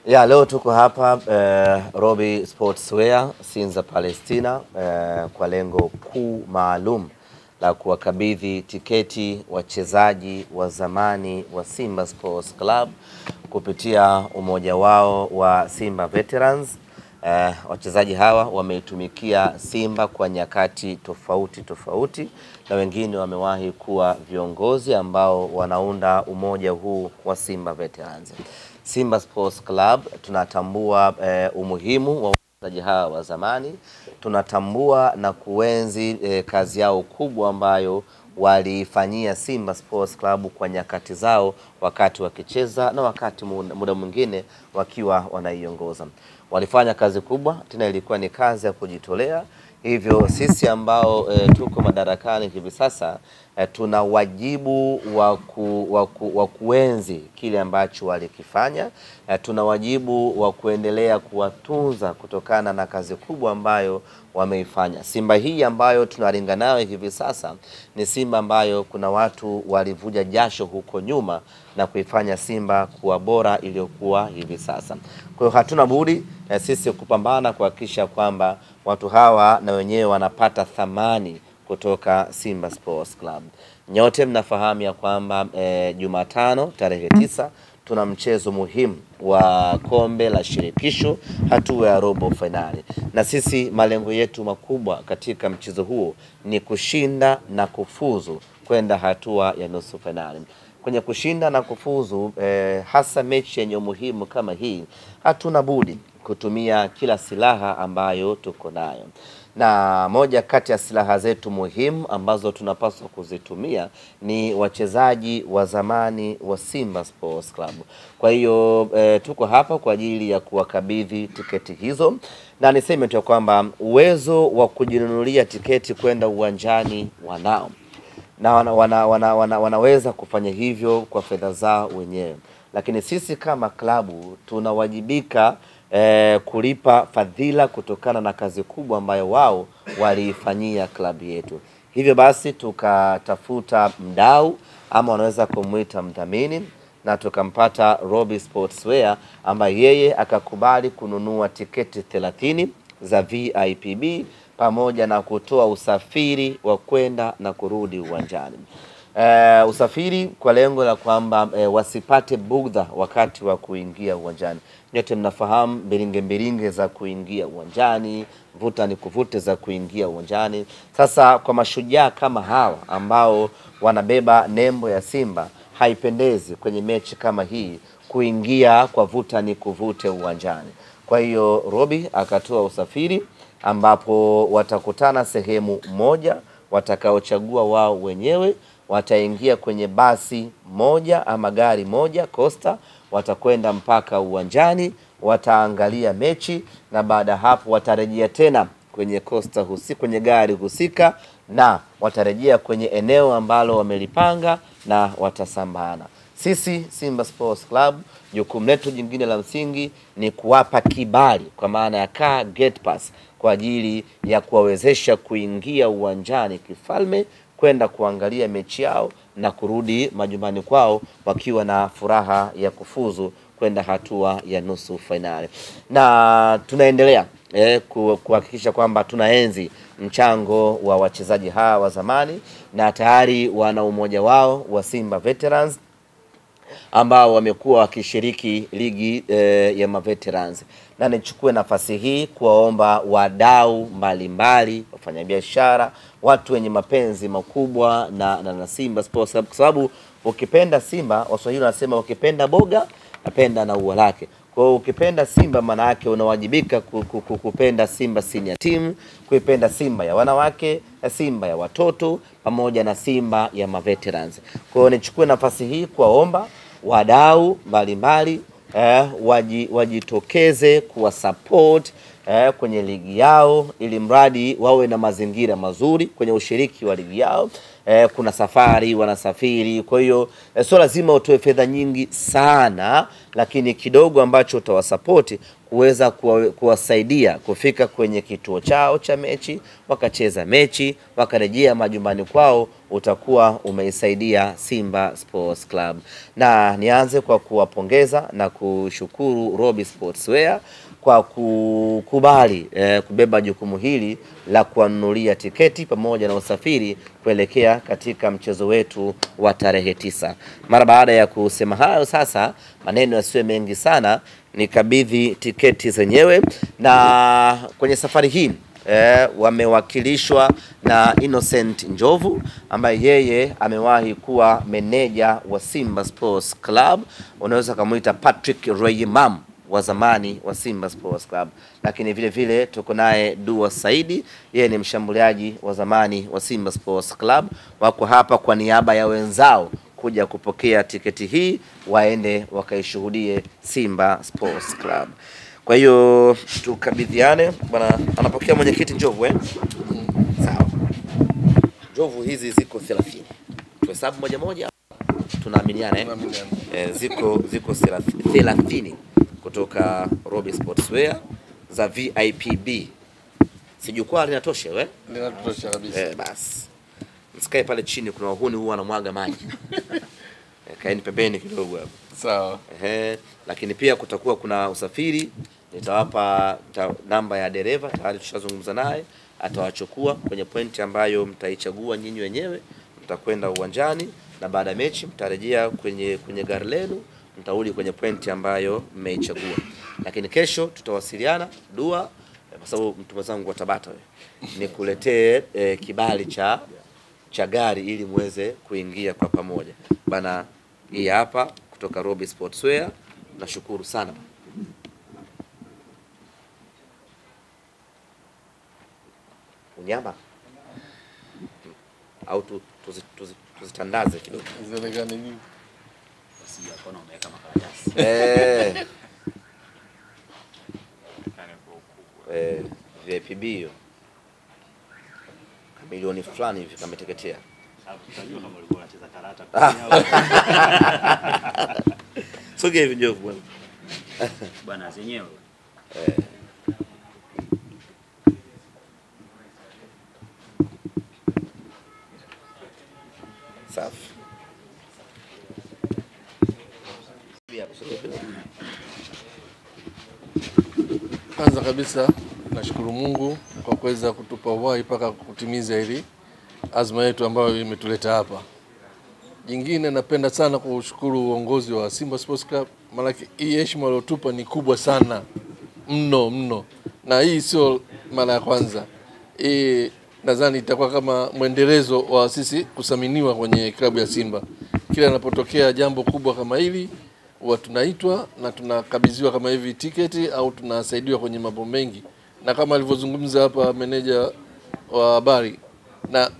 Ya leo tuko hapa Robi Sportswear Sinza Palestina kwa lengo kuu maalum la kuwakabidhi tiketi wachezaji wa zamani wa Simba Sports Club kupitia umoja wao wa Simba Veterans. Wachezaji hawa wameitumikia Simba kwa nyakati tofauti na wengine wamewahi kuwa viongozi ambao wanaunda umoja huu wa Simba Veterans. Simba Sports Club tunatambua umuhimu wa wachezaji hawa wa zamani, tunatambua na kuenzi kazi yao kubwa ambayo walifanyia Simba Sports Club kwa nyakati zao wakati wakicheza na wakati muda mwingine wakiwa wanaiongoza. Walifanya kazi kubwa, tena ilikuwa ni kazi ya kujitolea. Hivyo sisi ambao tuko madarakani hivi sasa tuna wajibu wa kuenzi kile ambacho walikifanya. Tuna wajibu wa kuendelea kuwatunza kutokana na kazi kubwa ambayo wameifanya. Simba hii ambayo tunaringa nayo hivi sasa ni Simba ambayo kuna watu walivuja jasho huko nyuma na kuifanya Simba kuwa bora iliyokuwa hivi sasa. Kwa hiyo hatuna budi sisi kupambana kuhakikisha kwamba watu hawa na wenyewe wanapata thamani kutoka Simba Sports Club. Nyote mnafahamu ya kwamba Jumatano tarehe 9 tuna mchezo muhimu wa kombe la shirikisho hatua ya robo finali. Na sisi malengo yetu makubwa katika mchezo huo ni kushinda na kufuzu kwenda hatua ya nusu finali. Kwenye kushinda na kufuzu hasa mechi yenye umuhimu kama hii, hatuna budi kutumia kila silaha ambayo tuko nayo. Na moja kati ya silaha zetu muhimu ambazo tunapaswa kuzitumia ni wachezaji wa zamani wa Simba Sports Club. Kwa hiyo tuko hapa kwa ajili ya kuwakabidhi tiketi hizo, na niseme tu kwamba uwezo wa kujinunulia tiketi kwenda uwanjani wanao, na wanaweza kufanya hivyo kwa fedha zao wenyewe, lakini sisi kama klabu tunawajibika kulipa fadhila kutokana na kazi kubwa ambayo wao waliifanyia klabu yetu. Hivyo basi tukatafuta mdau ama wanaweza kumuita mdhamini, na tukampata Robi Sportswear ambaye yeye akakubali kununua tiketi 30 za VIPB pamoja na kutoa usafiri wa kwenda na kurudi uwanjani. Usafiri kwa lengo la kwamba wasipate bugdha wakati wa kuingia uwanjani. Nyote mnafahamu mbilinge za kuingia uwanjani, vuta ni kuvute za kuingia uwanjani. Sasa kwa mashujaa kama hawa ambao wanabeba nembo ya Simba, haipendezi kwenye mechi kama hii kuingia kwa vuta ni kuvute uwanjani. Kwa hiyo Robi akatoa usafiri ambapo watakutana sehemu moja watakaochagua wao wenyewe. Wataingia kwenye basi moja ama gari moja Costa, watakwenda mpaka uwanjani, wataangalia mechi, na baada hapo watarejea tena kwenye Costa kwenye gari husika, na watarejea kwenye eneo ambalo wamelipanga na watasambana. Sisi Simba Sports Club jukumu letu jingine la msingi ni kuwapa kibali kwa maana ya car gate pass kwa ajili ya kuwawezesha kuingia uwanjani kifalme kwenda kuangalia mechi yao na kurudi majumbani kwao wakiwa na furaha ya kufuzu kwenda hatua ya nusu finali. Na tunaendelea kuhakikisha kwamba tunaenzi mchango wa wachezaji hawa wa zamani, na tayari wana umoja wao wa Simba Veterans ambao wamekuwa wakishiriki ligi ya maveterans. Na nichukue nafasi hii kuwaomba wadau mbalimbali, wafanyabiashara, watu wenye mapenzi makubwa na Simba Sports Club, kwa sababu ukipenda Simba, Waswahili wanasema ukipenda boga apenda na ua lake. Kwa hiyo ukipenda Simba maana yake unawajibika kupenda Simba senior team, kuipenda Simba ya wanawake, Simba ya watoto pamoja na Simba ya maveterans. Kwa hiyo nichukue nafasi hii kuwaomba wadau mbalimbali wajitokeze kuwa support kwenye ligi yao, ili mradi wawe na mazingira mazuri kwenye ushiriki wa ligi yao. Kuna safari, wanasafiri, kwa hiyo sio lazima utoe fedha nyingi sana, lakini kidogo ambacho utawasapoti kuweza kuwasaidia kufika kwenye kituo chao cha mechi, wakacheza mechi, wakarejea majumbani kwao, utakuwa umeisaidia Simba Sports Club. Na nianze kwa kuwapongeza na kushukuru Robi Sportswear kwa kukubali kubeba jukumu hili la kuwanunulia tiketi pamoja na usafiri kuelekea katika mchezo wetu wa tarehe 9. Mara baada ya kusema hayo, sasa maneno yasiwe mengi sana, nikabidhi tiketi zenyewe. Na kwenye safari hii wamewakilishwa na Innocent Njovu ambaye yeye amewahi kuwa meneja wa Simba Sports Club. Unaweza kumuita Patrick Reyimam wa zamani wa Simba Sports Club. Lakini vile vile tuko naye Dua Saidi, yeye ni mshambuliaji wa zamani wa Simba Sports Club. Wako hapa kwa niaba ya wenzao kuja kupokea tiketi hii waende wakaishuhudie Simba Sports Club. Kwa hiyo tukabidhiane. Bwana anapokea mwenyekiti Njovu Sawa. Njovu hizi ziko 30. Tuhesabu moja moja. Tunaaminiana ziko 30 kutoka Robi Sportswear za VIPB. Si jukwaa linatosha Linatosha kabisa. Basi. Msikae pale chini, kuna wahuni huwa wanamwaga maji. Kaeni pembeni kidogo hapo. Sawa. Lakini pia kutakuwa kuna usafiri. Nitawapa namba ya dereva, tayari tushazungumza naye, atawachukua kwenye pointi ambayo mtaichagua nyinyi wenyewe. Mtakwenda uwanjani na baada ya mechi mtarejea kwenye gari lenu, mtarudi kwenye pointi ambayo mmeichagua. Lakini kesho tutawasiliana Dua, kwa sababu mtu mzangu wa Tabata nikuletee kibali cha gari ili muweze kuingia kwa pamoja. Bana, hii hapa kutoka Robi Sportswear. Nashukuru sana. Unyama au tuzitandaze kidogo. Zionekane nini? Basi yako na umeweka makaratasi. VIPB hiyo. Milioni fulani hivi kameteketea. Utajua kama ulikuwa unacheza karata. Sogea hivi Njovu bwana. Bwana zenyewe. Safi. Kwanza kabisa nashukuru Mungu kwa kuweza kutupa uhai mpaka kutimiza hili azma yetu ambayo imetuleta hapa. Jingine napenda sana kushukuru uongozi wa Simba Sports Club, maana hii heshima waliotupa ni kubwa sana mno. Na hii sio mara ya kwanza. Hii nadhani itakuwa kama mwendelezo wa sisi kusaminiwa kwenye klabu ya Simba. Kila linapotokea jambo kubwa kama hili, huwa tunaitwa na tunakabidhiwa kama hivi tiketi au tunasaidiwa kwenye mambo mengi. Na kama alivyozungumza hapa meneja wa habari, na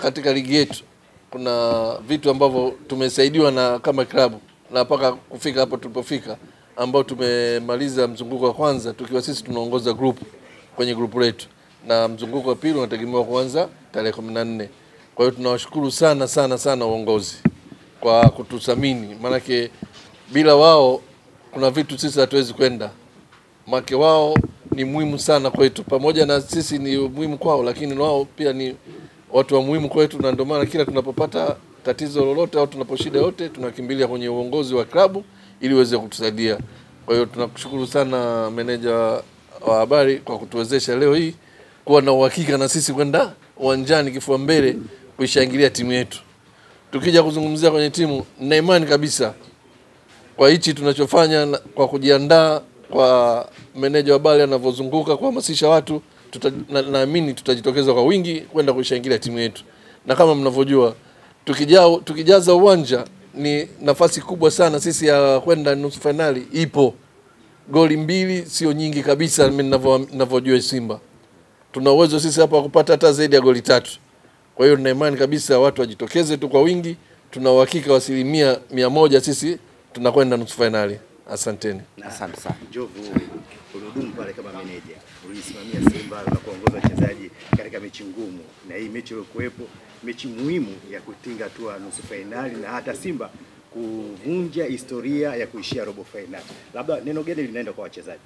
katika ligi yetu kuna vitu ambavyo tumesaidiwa na kama klabu na mpaka kufika hapo tulipofika, ambao tumemaliza mzunguko wa kwanza tukiwa sisi tunaongoza kwenye group letu, na mzunguko wa pili unategemewa kuanza tarehe 14. Kwa hiyo tunawashukuru sana uongozi kwa kututhamini, maana bila wao kuna vitu sisi hatuwezi kwenda. Make wao ni muhimu sana kwetu, pamoja na sisi ni muhimu kwao, lakini wao pia ni watu wa muhimu kwetu, na ndio maana kila tunapopata tatizo lolote au tunaposhida yote tunakimbilia kwenye uongozi wa klabu ili uweze kutusaidia. Kwa hiyo tunakushukuru sana meneja wa habari kwa kutuwezesha leo hii kuwa na uhakika na sisi kwenda uwanjani kifua mbele kuishangilia timu yetu. Tukija kuzungumzia kwenye timu, na imani kabisa kwa hichi tunachofanya, kwa kujiandaa kwa meneja wa habari anavyozunguka kuhamasisha watu, naamini tutajitokeza kwa wingi kwenda kuishangilia timu yetu. Na kama mnavyojua, tukijaza uwanja ni nafasi kubwa sana sisi ya kwenda nusu finali ipo. Goli 2 sio nyingi kabisa, mimi ninavyojua Simba. Tuna uwezo sisi hapa kupata hata zaidi ya goli 3. Kwa hiyo nina imani kabisa watu wajitokeze tu kwa wingi. Tuna uhakika wa 100% sisi tunakwenda nusu finali. Asanteni. Asante sana. Njovu, ulihudumu pale kama meneja, ulisimamia Simba na kuongoza wachezaji katika mechi ngumu, na hii mechi iliyokuwepo mechi muhimu ya kutinga hatua nusu finali, na hata Simba kuvunja historia ya kuishia robo finali. Labda neno gani linaenda kwa wachezaji?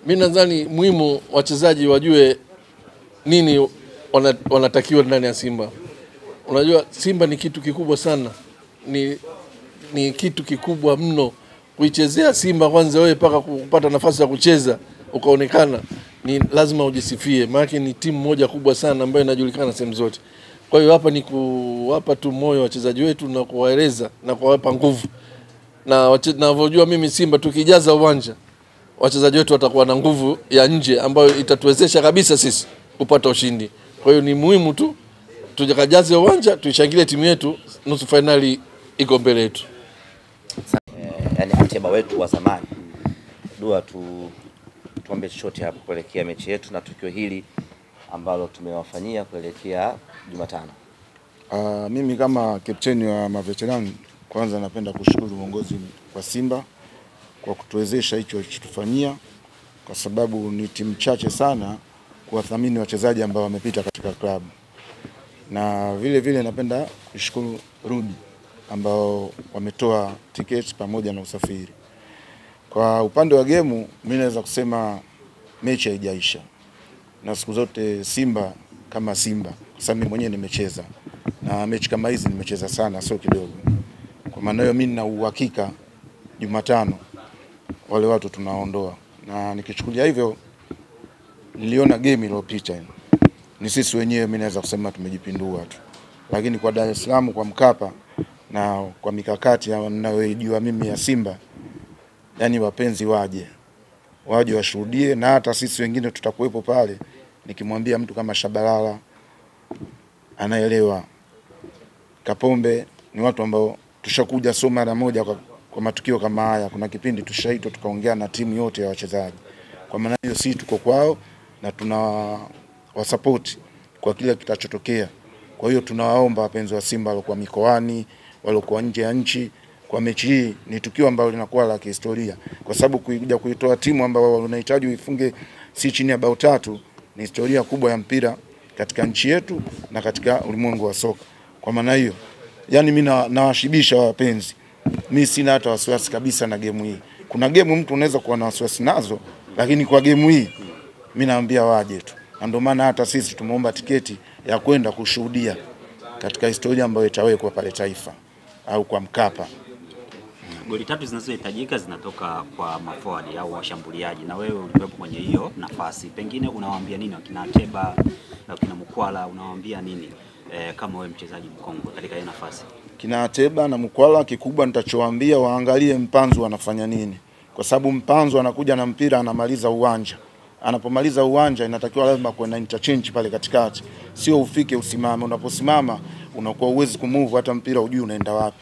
Mimi nadhani muhimu wachezaji wajue nini wanatakiwa ndani ya Simba. Unajua Simba ni kitu kikubwa sana. Ni kitu kikubwa mno. Kuichezea Simba kwanza wewe mpaka kupata nafasi ya kucheza ukaonekana ni lazima ujisifie. Maana ni timu moja kubwa sana ambayo inajulikana sehemu zote. Kwa hiyo hapa ni kuwapa tu moyo wachezaji wetu na kuwaeleza na kuwapa nguvu. Na ninavyojua mimi Simba tukijaza uwanja wachezaji wetu watakuwa na nguvu ya nje ambayo itatuwezesha kabisa sisi kupata ushindi. Kwa hiyo ni muhimu tu tujakajaze uwanja, tuishangilie timu yetu, nusu finali iko mbele yetu. Yani Ateba wetu wa zamani. Dua tuombe chochote hapo kuelekea mechi yetu na tukio hili ambalo tumewafanyia kuelekea Jumatano. Mimi kama kapteni wa maveterani kwanza napenda kushukuru uongozi wa Simba kwa kutuwezesha hicho kilichotufanyia, kwa sababu ni timu chache sana kuwathamini wachezaji ambao wamepita katika klabu. Na vile vile napenda kushukuru Rudi ambao wametoa tiketi pamoja na usafiri. Kwa upande wa gemu mimi naweza kusema mechi haijaisha. Na siku zote Simba kama Simba, kwa sababu mimi mwenyewe nimecheza na mechi kama hizi nimecheza sana, sio kidogo. Kwa maana hiyo mimi nina uhakika Jumatano wale watu tunaondoa. Na nikichukulia hivyo niliona game iliyopita ni sisi wenyewe mimi naweza kusema tumejipindua tu. Lakini kwa Dar es Salaam kwa Mkapa na kwa mikakati ninayojua mimi ya Simba, yani wapenzi waje washuhudie, na hata sisi wengine tutakuwepo pale. Nikimwambia mtu kama Shabalala anaelewa, Kapombe ni watu ambao tushakuja so mara moja kwa matukio kama haya. Kuna kipindi tushaitwa tukaongea na timu yote ya wachezaji. Kwa maana hiyo sisi tuko kwao na tunawasupport kwa kila kitachotokea. Kwa hiyo tunawaomba wapenzi wa Simba walio mikoani, walio nje ya nchi, kwa mechi hii ni tukio ambalo linakuwa la kihistoria, kwa sababu kuja kuitoa timu ambao unahitaji uifunge si chini ya bao 3 ni historia kubwa ya mpira katika nchi yetu na katika ulimwengu wa soka. Kwa maana hiyo yani mimi nawashibisha wapenzi, mimi sina hata wasiwasi kabisa na game hii. Kuna game mtu unaweza kuwa na wasiwasi nazo, lakini kwa game hii mimi naambia waje tu. Ndio maana hata sisi tumeomba tiketi ya kwenda kushuhudia katika historia ambayo itawekwa pale Taifa au kwa Mkapa. Goli 3 zinazohitajika zinatoka kwa maforward au washambuliaji, na wewe ulikuwepo kwenye hiyo nafasi. Pengine unawaambia nini wakina Ateba na wakina Mkwala, unawaambia nini kama wewe mchezaji mkongwe katika hiyo nafasi? Kina Ateba na Mkwala, kikubwa nitachowaambia waangalie Mpanzu anafanya nini, kwa sababu Mpanzu anakuja na mpira anamaliza uwanja. Anapomaliza uwanja inatakiwa lazima kuwe na interchange pale katikati, sio ufike usimame. Unaposimama unakuwa uwezi kumove, hata mpira hujui unaenda wapi.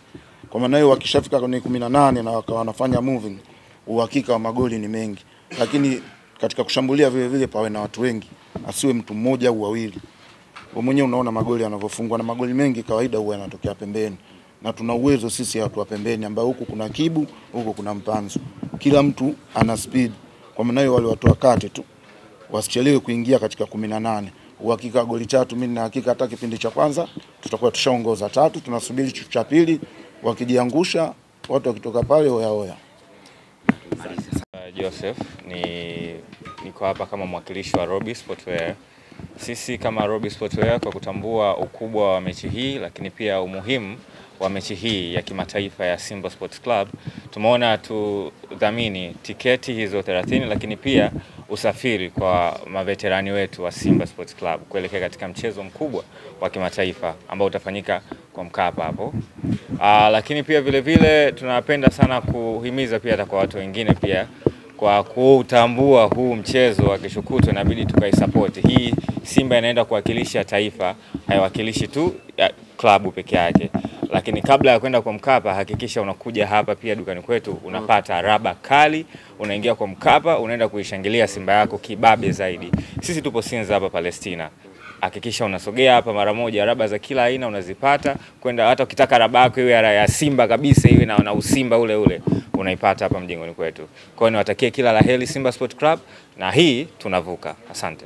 Kwa maana hiyo wakishafika kwenye 18 na wanafanya moving, uhakika wa magoli ni mengi. Lakini katika kushambulia vile vile pawe na watu wengi, asiwe mtu mmoja au wawili. Wewe mwenyewe unaona magoli yanavyofungwa, na magoli mengi kawaida huwa yanatokea pembeni. Na tuna uwezo sisi watu wa pembeni ambao huku kuna Kibu, huku kuna Mpanzu. Kila mtu ana speed. Kwa maana hiyo wale watu wakate tu wasichelewe kuingia katika 18. Uhakika goli 3 mimi na hakika hata kipindi cha kwanza tutakuwa tushaongoza 3, tunasubiri cha pili, wakijiangusha watu wakitoka pale oya. Joseph niko hapa kama mwakilishi wa Robi Sportwear. Sisi kama Robi Sportwear, kwa kutambua ukubwa wa mechi hii lakini pia umuhimu wa mechi hii ya kimataifa ya Simba Sports Club, tumeona tudhamini tiketi hizo 30 lakini pia usafiri kwa maveterani wetu wa Simba Sports Club kuelekea katika mchezo mkubwa wa kimataifa ambao utafanyika kwa Mkapa hapo. Lakini pia vile vile tunapenda sana kuhimiza pia hata kwa watu wengine pia, kwa kutambua huu mchezo wa kesho kutwa inabidi tukaisupport. Hii Simba inaenda kuwakilisha taifa, haiwakilishi tu klabu peke yake. Lakini kabla ya kwenda kwa Mkapa, hakikisha unakuja hapa pia dukani kwetu, unapata raba kali, unaingia kwa Mkapa, unaenda kuishangilia Simba yako kibabe zaidi. Sisi tupo Sinza hapa Palestina. Hakikisha unasogea hapa mara moja, raba za kila aina unazipata. Kwenda hata ukitaka raba yako iwe ya Simba kabisa, iwe na usimba ule unaipata hapa mjengoni kwetu. Kwa hiyo niwatakie kila la heri Simba Sport Club, na hii tunavuka. Asante.